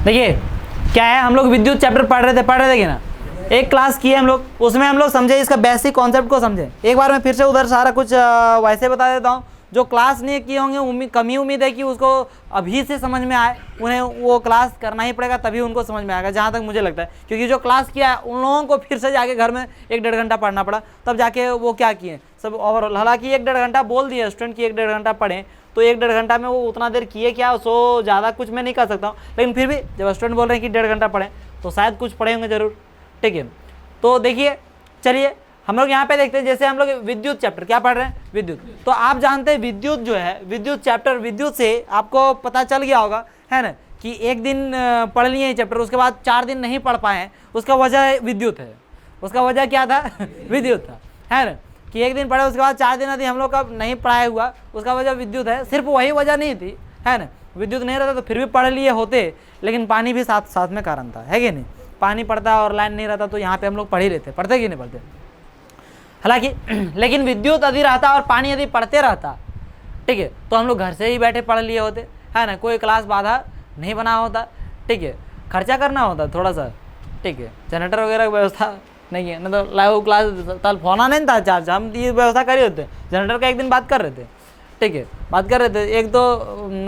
देखिए क्या है, हम लोग विद्युत चैप्टर पढ़ रहे थे कि ना, एक क्लास की है हम लोग, उसमें हम लोग समझे इसका बेसिक कॉन्सेप्ट को समझे। एक बार मैं फिर से उधर सारा कुछ वैसे बता देता हूँ। जो क्लास नहीं किए होंगे कमी उम्मीद है कि उसको अभी से समझ में आए, उन्हें वो क्लास करना ही पड़ेगा तभी उनको समझ में आएगा, जहाँ तक मुझे लगता है। क्योंकि जो क्लास किया है उन लोगों को फिर से जाके घर में 1-1.5 घंटा पढ़ना पड़ा, तब जाके वो क्या किए सब ओवरऑल। हालांकि 1-1.5 घंटा बोल दिए स्टूडेंट की 1-1.5 घंटा पढ़ें, तो 1-1.5 घंटा में वो उतना देर किए क्या, सो ज़्यादा कुछ मैं नहीं कर सकता हूँ। लेकिन फिर भी जब स्टूडेंट बोल रहे हैं कि 1.5 घंटा पढ़ें तो शायद कुछ पढ़े होंगे ज़रूर। ठीक है, तो देखिए चलिए हम लोग यहाँ पे देखते हैं। जैसे हम लोग विद्युत चैप्टर क्या पढ़ रहे हैं, विद्युत। तो आप जानते हैं विद्युत जो है, विद्युत चैप्टर, विद्युत से आपको पता चल गया होगा है ना कि एक दिन पढ़ लिए ये चैप्टर, उसके बाद 4 दिन नहीं पढ़ पाए हैं, उसका वजह विद्युत है। उसका वजह क्या था विद्युत था, है ना कि एक दिन पढ़े उसके बाद 4 दिन यदि हम लोग का नहीं पढ़ाया हुआ, उसका वजह विद्युत है। सिर्फ वही वजह नहीं थी, है ना, विद्युत नहीं रहता तो फिर भी पढ़ लिए होते, लेकिन पानी भी साथ साथ में कारण था, है कि नहीं। पानी पड़ता और लाइन नहीं रहता तो यहाँ पे हम लोग पढ़ ही रहते, पढ़ते कि नहीं पढ़ते। हालांकि लेकिन विद्युत यदि रहता और पानी यदि पढ़ते रहता, ठीक है, तो हम लोग घर से ही बैठे पढ़ लिए होते, है ना, कोई क्लास बाधा नहीं बना होता। ठीक है, खर्चा करना होता थोड़ा सा, ठीक है, जनरेटर वगैरह की व्यवस्था नहीं है, नहीं तो लाइव क्लास तल फोना नहीं था चार्ज, हम ये व्यवस्था कर ही होते। जनरेटर का एक दिन बात कर रहे थे, ठीक है, बात कर रहे थे। एक तो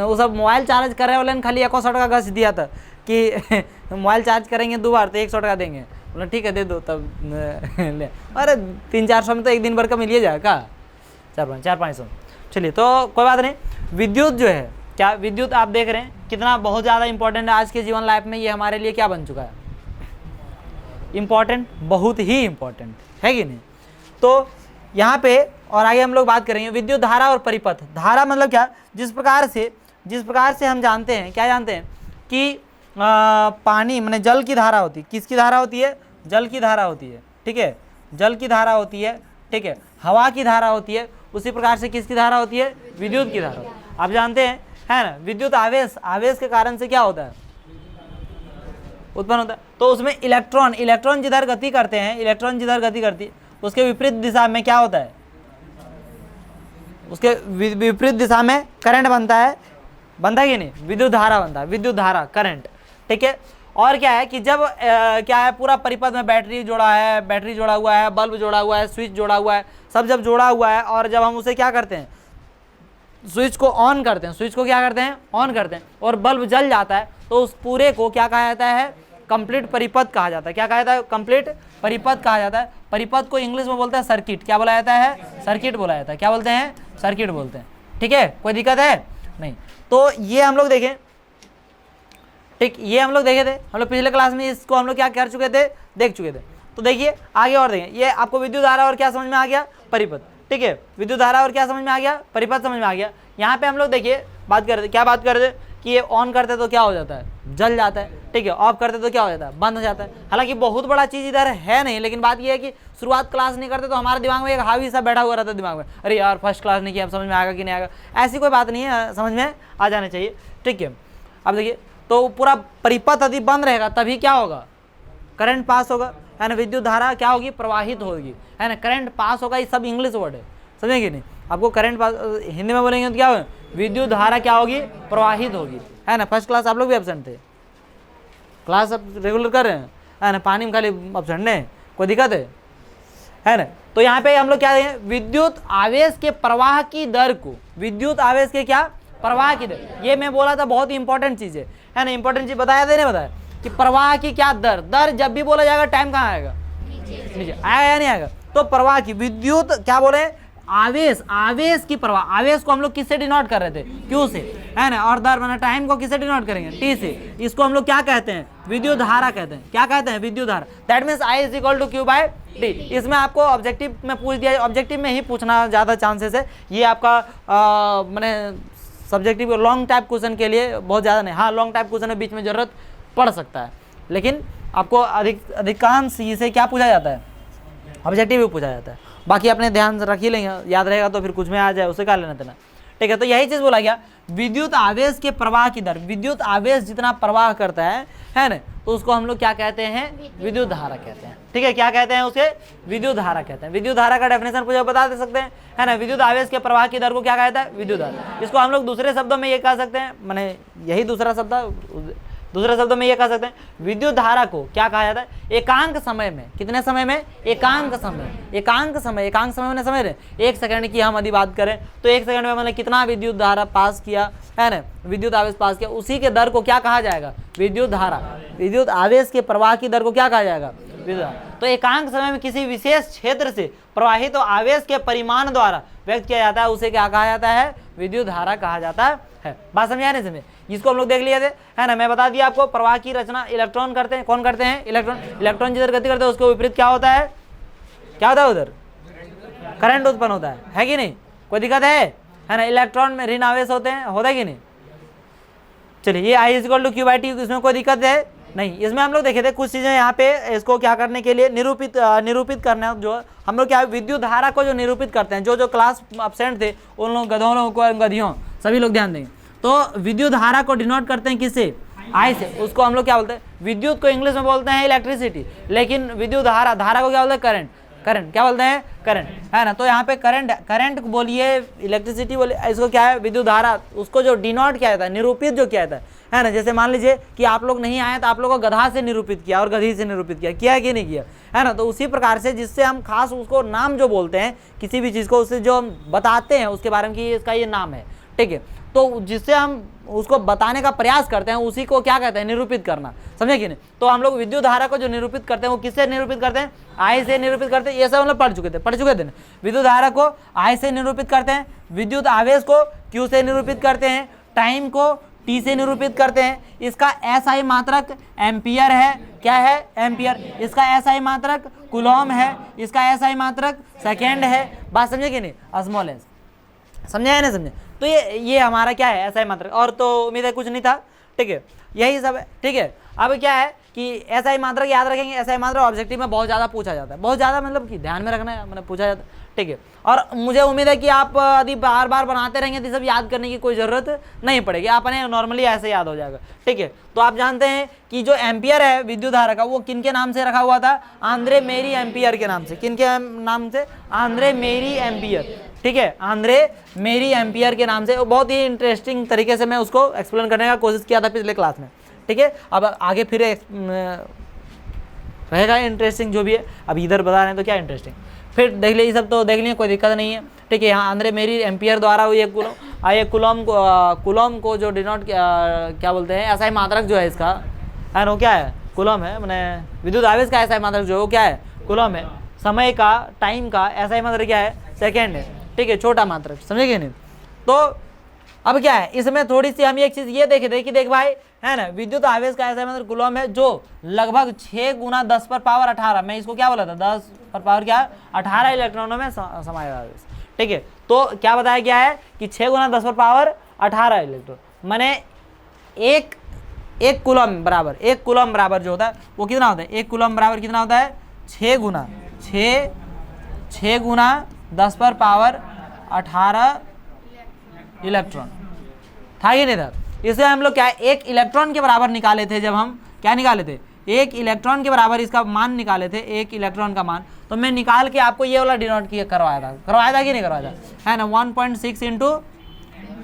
वो सब मोबाइल चार्ज कर रहे वाले खाली 100 का घस दिया था कि मोबाइल चार्ज करेंगे 2 बार तो 100 का देंगे। बोला ठीक है दे दो, तब ले। अरे 300-400 में तो एक दिन भर का मिलिए जाएगा, 400-500। चलिए तो कोई बात नहीं। विद्युत जो है क्या, विद्युत आप देख रहे हैं कितना बहुत ज़्यादा इंपॉर्टेंट है आज के जीवन लाइफ में। ये हमारे लिए क्या बन चुका है, इम्पॉर्टेंट, बहुत ही इम्पॉर्टेंट, है कि नहीं। तो यहाँ पे और आगे हम लोग बात करेंगे विद्युत धारा और परिपथ। धारा मतलब क्या, जिस प्रकार से हम जानते हैं, क्या जानते हैं कि पानी माने जल की धारा होती है। किसकी धारा होती है, जल की धारा होती है, ठीक है, जल की धारा होती है, ठीक है, हवा की धारा होती है। उसी प्रकार से किसकी धारा होती है, विद्युत की धारा। आप जानते हैं, है ना, विद्युत आवेश के कारण से क्या होता है, उत्पन्न होता है। तो उसमें इलेक्ट्रॉन जिधर गति करते हैं, इलेक्ट्रॉन जिधर गति करती है उसके विपरीत दिशा में क्या होता है, उसके विपरीत दिशा में करंट बनता है कि नहीं, विद्युत धारा बनता है, विद्युत धारा, करंट। ठीक है, और क्या है कि जब क्या है पूरा परिपथ में बैटरी जोड़ा हुआ है, बल्ब जोड़ा हुआ है, स्विच जोड़ा हुआ है, सब जब जोड़ा हुआ है, और जब हम उसे क्या करते हैं, स्विच को ऑन करते हैं, स्विच को क्या करते हैं, ऑन करते हैं, और बल्ब जल जाता है, तो उस पूरे को क्या कहा जाता है, कंप्लीट परिपथ कहा जाता है। क्या कहा जाता है, कंप्लीट परिपथ कहा जाता है। परिपथ को इंग्लिश में बोलते हैं सर्किट। क्या बोला जाता है, सर्किट बोला जाता है। क्या बोलते हैं, सर्किट बोलते हैं। ठीक है, कोई दिक्कत है नहीं। तो ये हम लोग देखें, ठीक, ये हम लोग देखे थे, हम लोग पिछले क्लास में इसको हम लोग क्या कर चुके थे, देख चुके थे। तो देखिए आगे और देखें, ये आपको विद्युत धारा और क्या समझ में आ गया, परिपथ। ठीक है, विद्युत धारा और क्या समझ में आ गया, परिपथ समझ में आ गया। यहाँ पे हम लोग देखिए बात कर रहे थे, क्या बात कर रहे थे कि ये ऑन करते तो क्या हो जाता है, जल जाता है। ठीक है, ऑफ करते तो क्या हो जाता है, बंद हो जाता है। हालांकि बहुत बड़ा चीज़ इधर है नहीं, लेकिन बात ये है कि शुरुआत क्लास नहीं करते तो हमारे दिमाग में एक हावी सा बैठा हुआ रहता है दिमाग में, अरे यार फर्स्ट क्लास नहीं किया, अब समझ में आएगा कि नहीं आएगा। ऐसी कोई बात नहीं है, समझ में आ जाना चाहिए। ठीक है, अब देखिए तो पूरा परिपथ यदि बंद रहेगा तभी क्या होगा, करंट पास होगा, है ना, विद्युत धारा क्या होगी, प्रवाहित होगी, है ना, करंट पास होगा। ये सब इंग्लिश वर्ड है, समझेंगे नहीं। आपको करंट पास हिंदी में बोलेंगे तो क्या होगा, विद्युत धारा क्या होगी, प्रवाहित होगी, है ना। फर्स्ट क्लास आप लोग भी एब्सेंट थे, क्लास अब रेगुलर कर रहे हैं, है ना, पानी में खाली एब्सेंट नहीं, कोई दिक्कत है ना। तो यहाँ पे हम लोग क्या देखें, विद्युत आवेश के प्रवाह की दर को, विद्युत आवेश के क्या, प्रवाह की दर। ये मैं बोला था बहुत ही इंपॉर्टेंट चीज़ है ना, इंपॉर्टेंट चीज़ बताया था, नहीं बताया कि प्रवाह की क्या दर जब भी बोला जाएगा टाइम कहाँ आएगा, नीचे आएगा या नहीं आएगा। तो प्रवाह की, विद्युत क्या बोले, आवेश की प्रवाह। आवेश को हम लोग किससे डिनोट कर रहे थे, क्यू से, है ना, और दर माना टाइम को किससे डिनोट करेंगे, टी से। इसको हम लोग क्या कहते हैं, विद्युत धारा कहते हैं। क्या कहते हैं, विद्युत धारा। That means I is equal to Q by T. इसमें आपको ऑब्जेक्टिव में पूछ दिया, ऑब्जेक्टिव में ही पूछना ज़्यादा चांसेस है। ये आपका मैंने सब्जेक्टिव लॉन्ग टाइप क्वेश्चन के लिए बहुत ज़्यादा नहीं, हाँ लॉन्ग टाइप क्वेश्चन में बीच में ज़रूरत पड़ सकता है, लेकिन आपको अधिकांश इसे क्या पूछा जाता है, ऑब्जेक्टिव भी पूछा जाता है। बाकी अपने ध्यान रख ही लेंगे, याद रहेगा तो फिर कुछ में आ जाए उसे क्या लेना देना। ठीक है, तो यही चीज़ बोला गया, विद्युत आवेश के प्रवाह की दर। विद्युत आवेश जितना प्रवाह करता है ना, तो उसको हम लोग क्या कहते हैं, विद्युत धारा कहते हैं। ठीक है, क्या कहते हैं उसे, विद्युत धारा कहते हैं। विद्युत धारा का डेफिनेशन पूछा बता दे सकते हैं, है ना। विद्युत आवेश के प्रवाह की दर को क्या कहता है, विद्युत धारा। इसको हम लोग दूसरे शब्दों में ये कह सकते हैं, माने यही दूसरा शब्द दूसरे शब्दों में ये कह सकते हैं विद्युत धारा को क्या कहा जाता है, एकांक समय में, कितने समय में, एकांक समय, एकांक समय, एकांक समय में समझ रहे, 1 सेकंड की हम यदि बात करें तो 1 सेकंड में मैंने कितना विद्युत धारा पास किया है ना, विद्युत आवेश पास किया, उसी के दर को क्या कहा जाएगा, विद्युत धारा। विद्युत आवेश के प्रवाह की दर को क्या कहा जाएगा, विद्युत धारा। तो एकांक समय में किसी विशेष क्षेत्र से प्रवाहित तो आवेश के परिमाण द्वारा व्यक्त किया जाता है, उसे क्या कहा जाता है, विद्युत धारा कहा जाता है। बात समझ आने से इसको हम लोग देख लिए थे, है ना। मैं बता दिया आपको प्रवाह की रचना इलेक्ट्रॉन करते हैं, कौन करते हैं, इलेक्ट्रॉन। इलेक्ट्रॉन जिधर गति करते हैं उसके विपरीत क्या होता है, क्या होता है, उधर करंट उत्पन्न होता है कि नहीं, कोई दिक्कत है ना। इलेक्ट्रॉन में ऋण आवेश होते हैं, होता है कि नहीं। चलिए ये I = Q/T, इसमें कोई दिक्कत है नहीं। इसमें हम लोग देखे थे कुछ चीजें यहाँ पे, इसको क्या करने के लिए निरूपित करना, जो हम लोग क्या विद्युत धारा को जो निरूपित करते हैं, जो क्लास एब्सेंट थे उन लोग गधों को, गधियों सभी लोग ध्यान देंगे। तो विद्युत धारा को डिनोट करते हैं किससे, I से, उसको हम लोग क्या बोलते हैं, विद्युत को इंग्लिश में बोलते हैं इलेक्ट्रिसिटी, लेकिन विद्युत धारा को क्या बोलते हैं, करंट। करंट क्या बोलते हैं, करंट, है ना। तो यहाँ पे करंट बोलिए, इलेक्ट्रिसिटी बोलिए, इसको क्या है, विद्युत धारा, उसको जो डिनोट किया जाता है, निरूपित जो किया जाता है ना। जैसे मान लीजिए कि आप लोग नहीं आए तो आप लोगों को गधा से निरूपित किया और गधी से निरूपित किया कि नहीं किया, है ना। तो उसी प्रकार से जिससे हम खास उसको नाम जो बोलते हैं किसी भी चीज़ को, उससे जो हम बताते हैं उसके बारे में कि इसका ये नाम है, ठीक है। तो जिससे हम उसको बताने का प्रयास करते हैं उसी को क्या कहते हैं, निरूपित करना, समझे कि नहीं। तो हम लोग विद्युत धारा को जो निरूपित करते हैं वो किससे निरूपित करते हैं, I से निरूपित करते हैं। ये सब हम लोग पढ़ चुके थे ना। विद्युत धारा को I से निरूपित करते हैं, विद्युत आवेश को Q से निरूपित करते हैं, टाइम को T से निरूपित करते हैं। इसका SI मात्रक एम्पियर है, क्या है, एम्पियर। इसका SI मात्रक कूलॉम है, इसका SI मात्रक सेकेंड है। बात समझे कि नहीं, स्मॉल एस, समझे है ना, समझे। तो ये हमारा क्या है, SI मात्रक। और तो उम्मीद है कुछ नहीं था, ठीक है, यही सब है, ठीक है। अब क्या है कि SI मात्रक याद रखेंगे, SI मात्रक ऑब्जेक्टिव में बहुत ज़्यादा पूछा जाता है, बहुत ज़्यादा मतलब कि ध्यान में रखना है, मैंने पूछा जाता है, ठीक है। और मुझे उम्मीद है कि आप यदि बार बार बनाते रहेंगे तो सब याद करने की कोई ज़रूरत नहीं पड़ेगी, आपने नॉर्मली ऐसे याद हो जाएगा, ठीक है। तो आप जानते हैं कि जो एम्पियर है विद्युत धारा का, वो किन के नाम से रखा हुआ था, आंद्रे मेरी एम्पियर के नाम से। किन के नाम से, आंद्रे मेरी एम्पियर, ठीक है, आंद्रे मेरी एम्पियर के नाम से। बहुत ही इंटरेस्टिंग तरीके से मैं उसको एक्सप्लेन करने का कोशिश किया था पिछले क्लास में, ठीक है। अब आगे फिर रहेगा इंटरेस्टिंग जो भी है, अब इधर बता रहे हैं तो क्या इंटरेस्टिंग, फिर देख लीजिए, सब तो देख लिए, कोई दिक्कत नहीं है, ठीक है। यहाँ आंद्रे मेरी एम्पियर द्वारा ये कूलॉम को जो डिनोट क्या बोलते हैं, SI मात्रक जो है इसका, है वो क्या है, कूलॉम है, मैंने विद्युत आवेश का SI मात्रक जो है वो क्या है, कूलॉम है। समय का, टाइम का SI मात्रक क्या है, सेकेंड है, ठीक है, छोटा मात्रक, समझे नहीं। तो अब क्या है, इसमें थोड़ी सी हम एक चीज़ ये देखे थे कि देख भाई, है ना, विद्युत आवेश का SI मात्रक कूलॉम है, जो लगभग 6 × 10⁻18, मैं इसको क्या बोला था, 10⁻18 इलेक्ट्रॉनों में समाया आवेश, ठीक है। तो क्या बताया गया है कि 6 × 10⁻18 इलेक्ट्रॉन, माने एक कूलॉम बराबर, एक कूलॉम बराबर जो होता है वो कितना होता है, एक कूलॉम बराबर कितना होता है, 6 × 10⁻18 इलेक्ट्रॉन, था कि नहीं था। इसे हम लोग क्या है, एक इलेक्ट्रॉन के बराबर निकाले थे, जब हम क्या निकाले थे, एक इलेक्ट्रॉन के बराबर इसका मान निकाले थे, एक इलेक्ट्रॉन का मान। तो मैं निकाल के आपको ये वाला डिनोट किया, करवाया था कि नहीं करवाया था, है ना। 1.6 ×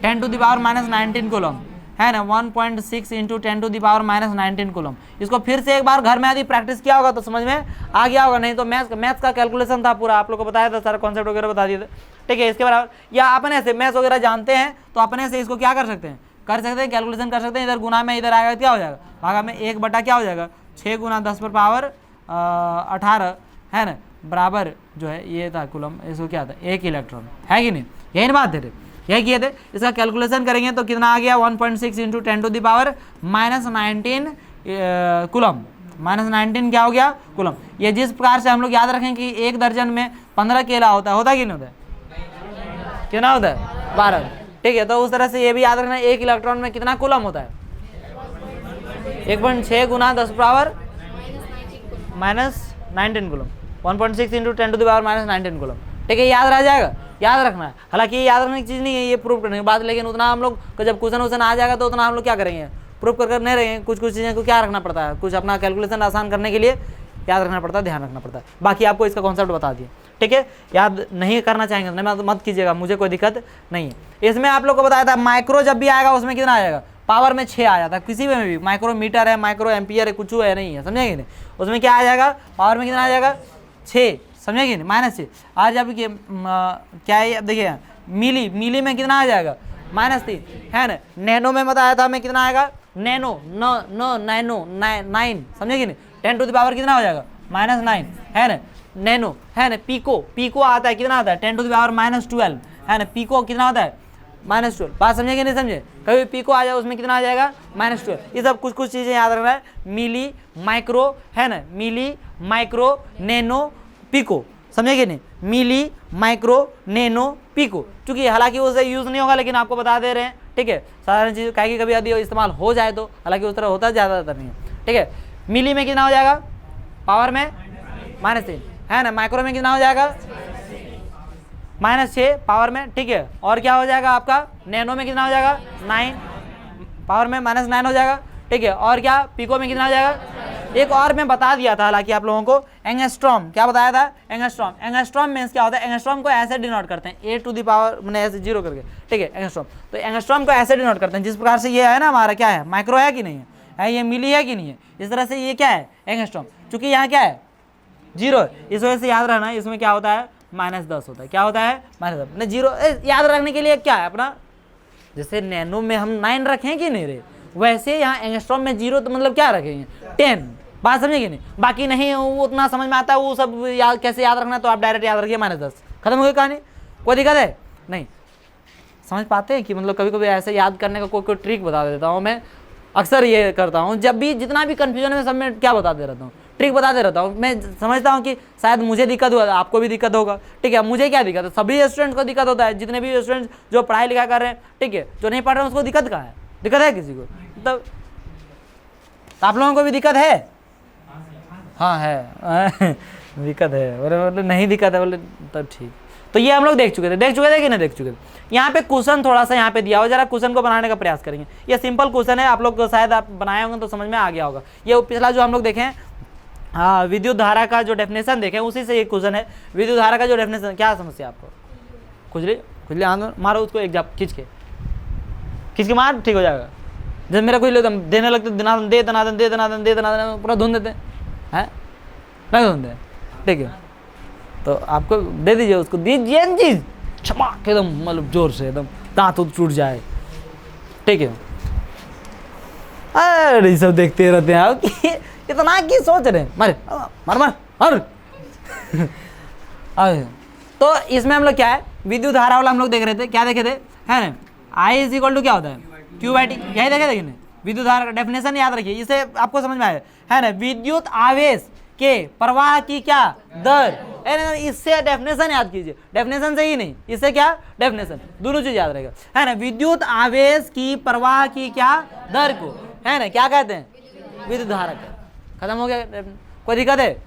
10⁻⁻19 कूलम, है ना, 1.6 × 10⁻⁻19 कूलम। इसको फिर से एक बार घर में यदि प्रैक्टिस किया होगा तो समझ में आ गया होगा, नहीं तो मैथ्स का कैलकुलेशन था पूरा, आप लोग को बताया था, सारा कॉन्सेप्ट वगैरह बता दिए थे, ठीक है। इसके बराबर या अपने से मैथ्स वगैरह जानते हैं तो अपने से इसको क्या कर सकते हैं, कैलकुलेशन कर सकते हैं। इधर गुना में इधर आएगा क्या हो जाएगा, भागा में 1 बटा क्या हो जाएगा, 6 × 10⁻18, है ना, बराबर जो है ये था कूलम, इसको क्या था, 1 इलेक्ट्रॉन, है कि नहीं, यही बात है, यही किए थे। इसका कैलकुलेशन करेंगे तो कितना आ गया, 1.6 × 10⁻⁻19 कूलम, -19 क्या हो गया, कूलम। ये जिस प्रकार से हम लोग याद रखें कि 1 दर्जन में 15 केला होता है कि नहीं होता है, कितना होता है, 12, ठीक है। तो उस तरह से ये भी याद रखना, 1 इलेक्ट्रॉन में कितना कूलम होता है, 1.6 × 10⁻⁻19 कूलम, 1.6 × 10⁻⁻19 कूलम, ठीक है, याद रह जाएगा, याद रखना है। हालांकि ये याद रखने की चीज़ नहीं है, ये प्रूव करने की बात, लेकिन उतना हम लोग को जब क्वेश्चन आ जाएगा तो उतना हम लोग क्या करेंगे, प्रूव कर नहीं रहेंगे। कुछ चीज़ें को क्या रखना पड़ता है, कुछ अपना कैलकुलेशन आसान करने के लिए याद रखना पड़ता है, ध्यान रखना पड़ता है। बाकी आपको इसका कॉन्सेप्ट बता दिए, ठीक है। याद नहीं करना चाहेंगे मत कीजिएगा, मुझे कोई दिक्कत नहीं है। इसमें आप लोग को बताया था माइक्रो जब भी आएगा उसमें कितना आएगा, पावर में 6 आ जाता है, किसी में भी माइक्रोमीटर है, माइक्रो एम्पियर है, कुछ है नहीं है, समझेंगे नहीं, उसमें क्या आ जाएगा, पावर में कितना आ जाएगा 6, समझेंगे नहीं, -6। आज अब क्या है, अब देखिए मिली में कितना आ जाएगा -3 है ना। नैनो में बताया था हमें कितना आएगा, नैनो नैनो 9, समझेंगे नहीं, 10 टू द पावर कितना हो जाएगा -9 है ना। नैनो है ना, पीको आता है, कितना आता है 10 टू द पावर -12 है ना, पीको कितना होता है -12। बात समझेंगे नहीं समझे, कभी पीको आ जाए उसमें कितना आ जाएगा -12। ये सब कुछ चीज़ें याद रखना है, मिली माइक्रो है ना, मिली माइक्रो नैनो पीको, समझेंगे नहीं, मिली माइक्रो नैनो पीको, चूंकि हालांकि उसे यूज़ नहीं होगा लेकिन आपको बता दे रहे हैं, ठीक है, साधारण चीज़ काहे कि कभी यदि इस्तेमाल हो जाए तो, हालांकि उस तरह होता है, ज़्यादातर नहीं है, ठीक है। मिली में कितना हो जाएगा, पावर में -3 है ना, माइक्रो में कितना हो जाएगा -6 पावर में, ठीक है। और क्या हो जाएगा आपका, नैनो में कितना हो जाएगा 9 पावर में -9 हो जाएगा, ठीक है। और क्या, पीको में कितना हो जाएगा, एक और मैं बता दिया था हालांकि आप लोगों को, एंगस्ट्रॉम, क्या बताया था, एंगस्ट्रॉम मीन्स क्या होता है, एंगस्ट्रॉम को ऐसे डिनोट करते हैं A टू द पावर मैंने ऐसे 0 करके, ठीक है, एंगस्ट्रॉम। तो एंगस्ट्रॉम को ऐसे डिनोट करते हैं जिस प्रकार से ये है ना हमारा, क्या है, माइक्रो है कि नहीं है, ये मिली है कि नहीं है, इस तरह से ये क्या है एंगस्ट्रॉम, चूंकि यहाँ क्या है 0, इस वजह से याद रहना इसमें क्या होता है -10 होता है, क्या होता है -10, 0 याद रखने के लिए क्या है अपना, जैसे नैनो में हम 9 रखें कि नहीं रे, वैसे यहाँ एंगस्ट्रॉम में 0 तो मतलब क्या रखेंगे 10, बात समझेंगे नहीं, बाकी नहीं वो उतना समझ में आता है, वो सब याद कैसे याद रखना, तो आप डायरेक्ट याद रखिए -10, खत्म हो गई कहानी, कोई दिक्कत है नहीं, समझ पाते हैं कि मतलब कभी कभी ऐसे याद करने का कोई ट्रिक बता देता हूँ मैं, अक्सर ये करता हूँ, जब भी जितना भी कन्फ्यूजन है सब में क्या बताते रहता हूँ, ट्रिक बताते रहता हूँ। मैं समझता हूँ कि शायद मुझे दिक्कत हुआ, आपको भी दिक्कत होगा, ठीक है, मुझे क्या दिक्कत है, सभी स्टूडेंट्स को दिक्कत होता है, जितने भी स्टूडेंट्स जो पढ़ाई लिखा कर रहे हैं, ठीक है, जो नहीं पढ़ रहे हैं उसको दिक्कत कहाँ है, दिक्कत है किसी को, मतलब आप लोगों को भी दिक्कत है, हाँ है दिक्कत है, बोले नहीं दिक्कत है, बोले तब ठीक। तो ये हम लोग देख चुके थे कि नहीं देख चुके थे। यहाँ पे क्वेश्चन थोड़ा सा यहाँ पे दिया हुआ, जरा क्वेश्चन को बनाने का प्रयास करेंगे। ये सिंपल क्वेश्चन है, आप लोग शायद आप बनाए होंगे तो समझ में आ गया होगा। ये पिछला जो हम लोग देखें, हाँ, विद्युत धारा का जो डेफिनेशन देखें उसी से ये क्वेश्चन है। विद्युत धारा का जो डेफिनेशन, क्या समस्या आपको, खुजली आंदोलन मारो उसको, एक जाप खींच के मार, ठीक हो जाएगा। जब मेरा कोई लोग देने लगते दनादन पूरा धुन देते हैं, नहीं धुनते, ठीक है, तो आपको दे दीजिए, उसको दीजिए चीज छमाक एकदम, मतलब जोर से एकदम दांत टूट जाए, ठीक है। अरे सब देखते रहते हैं आप कि इतना की सोच रहे हैं, मार मार मार मार तो इसमें हम लोग क्या है, विद्युत धारा वाला हम लोग देख रहे थे, क्या देखे थे, है ना, I इज इक्वल टू क्या होता है Q/T, यही देखे थे। विद्युत धारा का डेफिनेशन याद रखिए, इसे आपको समझ में आया है ना, विद्युत आवेश के प्रवाह की क्या दर, इससे डेफिनेशन याद कीजिए, डेफिनेशन से ही नहीं, इससे क्या डेफिनेशन, दोनों चीज याद रहेगा, है ना। विद्युत आवेश की प्रवाह की क्या दर को, है ना, क्या कहते हैं, विद्युत धारा का। खत्म हो गया, कोई दिक्कत है,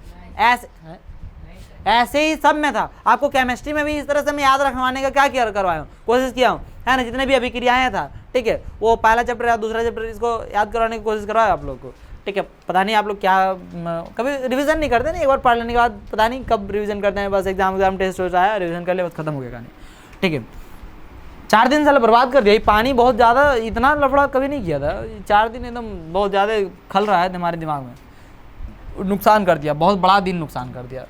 ऐसे ही सब में था। आपको केमिस्ट्री में भी इस तरह से मैं याद रखवाने का क्या करवाया हूँ, कोशिश किया हूँ, है ना, जितने भी अभिक्रियाएं था, ठीक है, वो पहला चैप्टर या दूसरा चैप्टर इसको याद करवाने की कोशिश करवाया आप लोग को, ठीक है। पता नहीं आप लोग क्या कभी रिवीजन नहीं करते ना, एक बार पढ़ लेने के बाद पता नहीं कब रिवीजन करते हैं, बस एग्जाम टेस्ट हो जाए रिवीजन कर ले, बस खत्म हो गया कहानी, ठीक है। 4 दिन साल बर्बाद कर दिया, पानी बहुत ज़्यादा, इतना लफड़ा कभी नहीं किया था, 4 दिन एकदम बहुत ज़्यादा खल रहा है हमारे दिमाग में, नुकसान कर दिया, बहुत बड़ा दिन नुकसान कर दिया।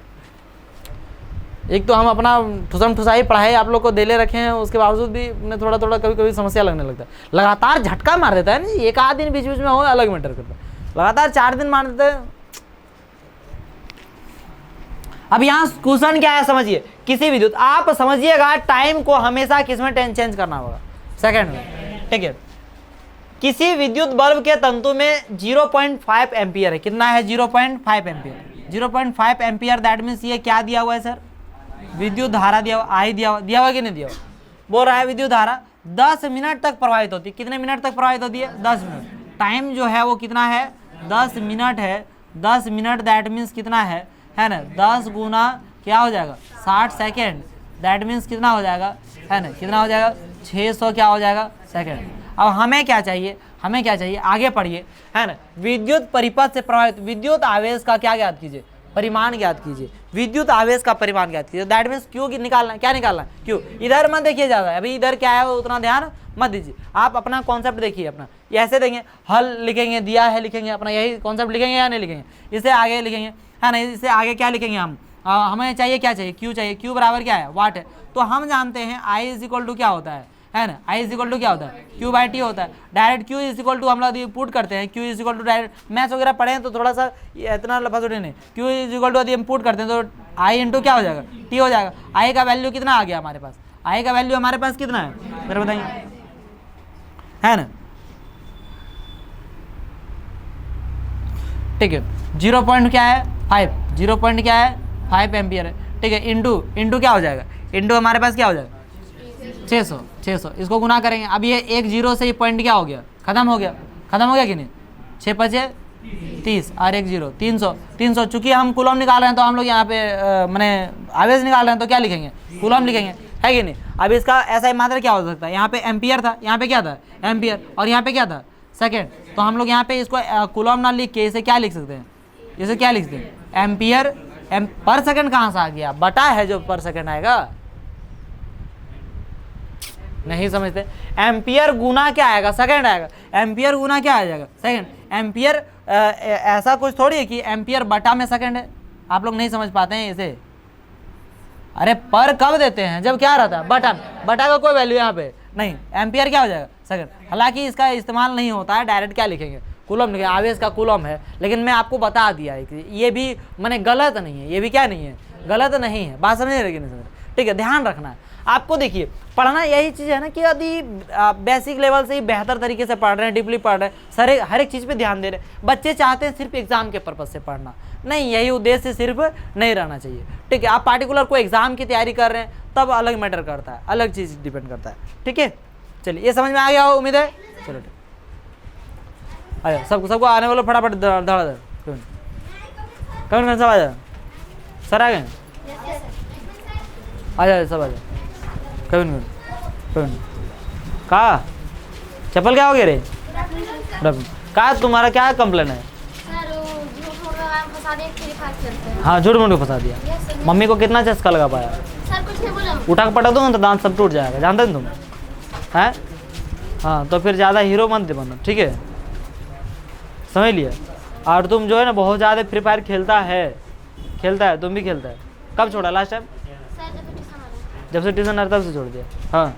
एक तो हम अपना ठुसम ठुसाई पढ़ाई आप लोग को दे ले रखे हैं, उसके बावजूद भी उन्हें थोड़ा थोड़ा कभी कभी समस्या लगने लगता है, लगातार झटका मार देता है ना, एक आध दिन बीच बीच में हो अलग मैटर करता है, लगातार 4 दिन मार देते हैं। अब यहाँ क्वेश्चन क्या है समझिए, किसी विद्युत, आप समझिएगा टाइम को हमेशा किसमें चेंज करना होगा, सेकंड में, ठीक है। किसी विद्युत बल्ब के तंतु में 0.5 एम्पियर है, कितना है 0.5 एम्पियर, 0.5 एम्पियर, दैट मीन्स ये क्या दिया हुआ है सर, विद्युत धारा दिया हुआ, आई दिया हुआ कि नहीं दिया हुआ, बोल रहा है विद्युत धारा 10 मिनट तक प्रवाहित होती है, कितने मिनट तक प्रवाहित होती है 10 मिनट, टाइम जो है वो कितना है 10 मिनट है, 10 मिनट दैट मीन्स कितना है ना, 10 गुना क्या हो जाएगा 60 सेकेंड, दैट मीन्स कितना हो जाएगा, है ना, कितना हो जाएगा 600 क्या हो जाएगा सेकेंड। अब हमें क्या चाहिए, आगे पढ़िए, है ना, विद्युत परिपथ से प्रवाहित विद्युत आवेश का क्या ज्ञात कीजिए, परिमाण ज्ञात कीजिए, विद्युत आवेश का परिमाण ज्ञात कीजिए, दैट मीन्स क्यू की निकालना, क्या निकालना, क्यू। इधर मत देखिए ज़्यादा, अभी इधर क्या है वो उतना ध्यान मत दीजिए, आप अपना कॉन्सेप्ट देखिए, अपना ये ऐसे देंगे, हल लिखेंगे, दिया है लिखेंगे, अपना यही कॉन्सेप्ट लिखेंगे या नहीं लिखेंगे, इससे आगे लिखेंगे, है ना। इससे आगे क्या लिखेंगे हम, हमें चाहिए क्या चाहिए, क्यू चाहिए, क्यू बराबर क्या है, वाट है। तो हम जानते हैं आई इज इक्वल टू क्या होता है ना, आई इज इक्वल टू क्या होता है, क्यू बाई टी होता है। Direct Q is equal to हम लोग पुट करते हैं, Q is equal to direct maths वगैरह पढ़े हैं तो थोड़ा सा इतना लफासुटी नहीं, क्यू इज इक्वल टू यदि हम पुट करते हैं तो आई इंटू क्या हो जाएगा, टी हो जाएगा। आई का वैल्यू कितना आ गया हमारे पास, आई का वैल्यू हमारे पास कितना है मेरे बताइए, है ना। ठीक है, 0 पॉइंट क्या है 5, 0 पॉइंट क्या है 5 एम्पियर है। ठीक है, इंटू क्या हो जाएगा, इंटू हमारे पास क्या हो जाएगा 600, इसको गुना करेंगे। अब ये 1 0 से ये पॉइंट क्या हो गया, खत्म हो गया कि नहीं, 6 5 30 और 1 0 300। चूंकि हम कूलम निकाल रहे हैं तो हम लोग यहाँ पे मैंने आवेश निकाल रहे हैं तो क्या लिखेंगे, कूलम लिखेंगे, है कि नहीं। अब इसका ऐसा ही मात्रा क्या हो सकता है, यहाँ पे एम्पियर था, यहाँ पे क्या था एम्पियर, और यहाँ पे क्या था सेकेंड। तो हम लोग यहाँ पे इसको कूलम ना लिख के इसे क्या लिख सकते हैं, इसे क्या लिखते हैं एम्पियर। पर सेकंड कहाँ से आ गया, बटा है जो पर सेकंड आएगा, नहीं समझते। एम्पियर गुना क्या आएगा, सेकंड आएगा, एम्पियर गुना क्या आ जाएगा सेकंड। एम्पियर ऐसा कुछ थोड़ी है कि एम्पियर बटा में सेकंड है, आप लोग नहीं समझ पाते हैं इसे। अरे पर कब देते हैं, जब क्या रहता है बटा का कोई वैल्यू यहाँ पे नहीं, एम्पियर क्या हो जाएगा सेकंड। हालांकि इसका इस्तेमाल नहीं होता है, डायरेक्ट क्या लिखेंगे कूलम लिखेंगे, आवेश का कूलम है। लेकिन मैं आपको बता दिया है कि ये भी मैंने गलत नहीं है, ये भी क्या नहीं है, गलत नहीं है, बात समझ रहे नहीं समझ। ठीक है, ध्यान रखना है आपको। देखिए पढ़ना यही चीज़ है ना कि यदि बेसिक लेवल से ही बेहतर तरीके से पढ़ रहे हैं, डीपली पढ़ रहे हैं, हर एक चीज़ पे ध्यान दे रहे हैं। बच्चे चाहते हैं सिर्फ एग्जाम के पर्पज से पढ़ना, नहीं, यही उद्देश्य सिर्फ नहीं रहना चाहिए। ठीक है, आप पार्टिकुलर कोई एग्जाम की तैयारी कर रहे हैं तब अलग मैटर करता है, अलग चीज़ डिपेंड करता है। ठीक है, चलिए ये समझ में आ गया हो उम्मीद है। चलो ठीक, आया सबको आने वालों फटाफट धड़ा कमेंट सब आ जाए, सर आ गए, आ जाए सब आ जाए। कविन कहा चप्पल क्या हो गया रे, कहा तुम्हारा क्या कंप्लेन है। हाँ झूठ मूठ को फंसा दिया, मम्मी को कितना चस्का लगा पाया, उठा के पटा दूंगा तो दांत सब टूट जाएगा, जानते हैं तुम हैं। हाँ तो फिर ज़्यादा हीरो मत बनो, ठीक है, समझ लिया। और तुम जो है ना बहुत ज़्यादा फ्री फायर खेलता है, तुम भी खेलता है। कब छोड़ा लास्ट टाइम, जब से ट्यूशन आता तब से छोड़ दिया। हाँ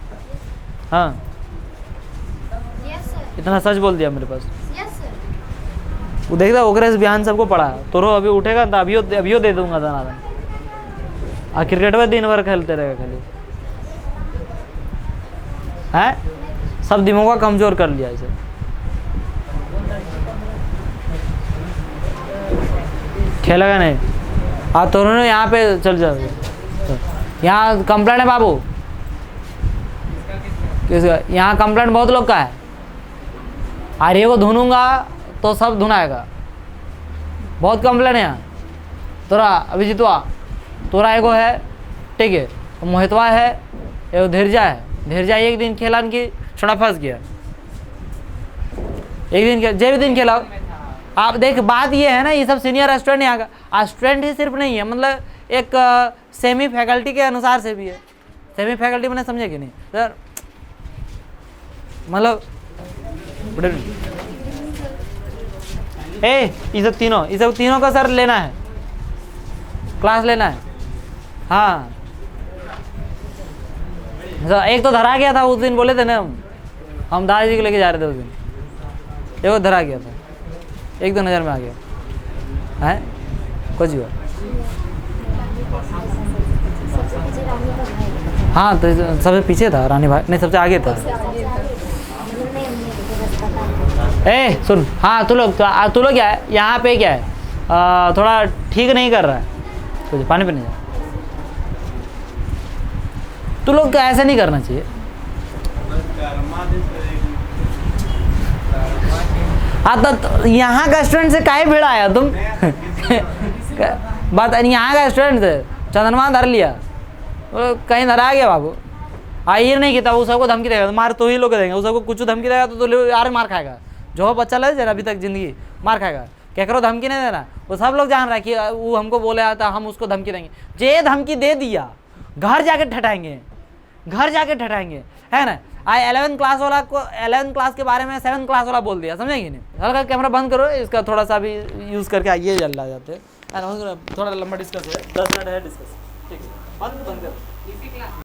हाँ इतना सच बोल दिया मेरे पास। वो देखता ओग्रेस बयान सबको पढ़ा, तो रो अभी उठेगा तो अभियो दे दूंगा दाना। और क्रिकेट में दिन भर खेलते रहेगा खाली, है सब दिमाग कमजोर कर लिया इसे। खेलेगा नहीं, हाँ तो उन्होंने यहाँ पे चल जाओगे, यहाँ कंप्लेंट है बाबू, किसका यहाँ कंप्लेंट बहुत लोग का है। आर्य को धुनूंगा तो सब धुनाएगा, बहुत कंप्लेंट है यहाँ। तोरा अभिजीतवा तोरा एगो है, ठीक है, मोहितवा है, एगो धीरजा एक दिन खेला कि छोड़ा फंस गया, एक दिन जे भी दिन खेला। आप देख बात ये है ना, ये सब सीनियर स्टूडेंट यहाँ का स्टूडेंट ही सिर्फ नहीं है, मतलब एक सेमी फैकल्टी के अनुसार से भी है। सेमी फैकल्टी मैंने समझे कि नहीं सर, मतलब ये सब तीनों का सर लेना है, क्लास लेना है। हाँ एक तो धरा गया था उस दिन, बोले थे ना हम दादाजी को लेके जा रहे थे उस दिन, एक धरा गया था, एक दो नज़र में आ गया है कुछ हुआ। हाँ तो सबसे पीछे था रानी भाई, नहीं सबसे आगे था। ए सुन, हाँ तू लोग क्या है यहाँ पे, क्या है थोड़ा ठीक नहीं कर रहा है, तो पानी पीने जा। तू लोग को ऐसे नहीं करना चाहिए। हाँ तो यहाँ का स्टूडेंट से काहे भिड़ा आया तुम बात यहाँ का स्टूडेंट से चंदनमा धर लिया, कहीं धरा गया बाबू। ये नहीं कहता वो सबको धमकी देगा, मार तो ही लोग देंगे, वो सबको कुछ धमकी देगा तो यार मार खाएगा। जो बच्चा लगे जरा अभी तक जिंदगी मार खाएगा, क्या करो धमकी नहीं देना। वो सब लोग जान रहा है कि वो हमको बोले आता, हम उसको धमकी देंगे। जे धमकी दे दिया घर जाके ठटाएंगे, है ना। आज 11th क्लास वाला को 11th क्लास के बारे में 7th क्लास वाला बोल दिया, समझे कि नहीं। हल्का कैमरा बंद करो, इसका थोड़ा सा भी यूज़ करके आइए, जल आ जाते हैं। थोड़ा लंबा डिस्कस है, 10 मिनट है डिस्कस, ठीक है। बंद करो।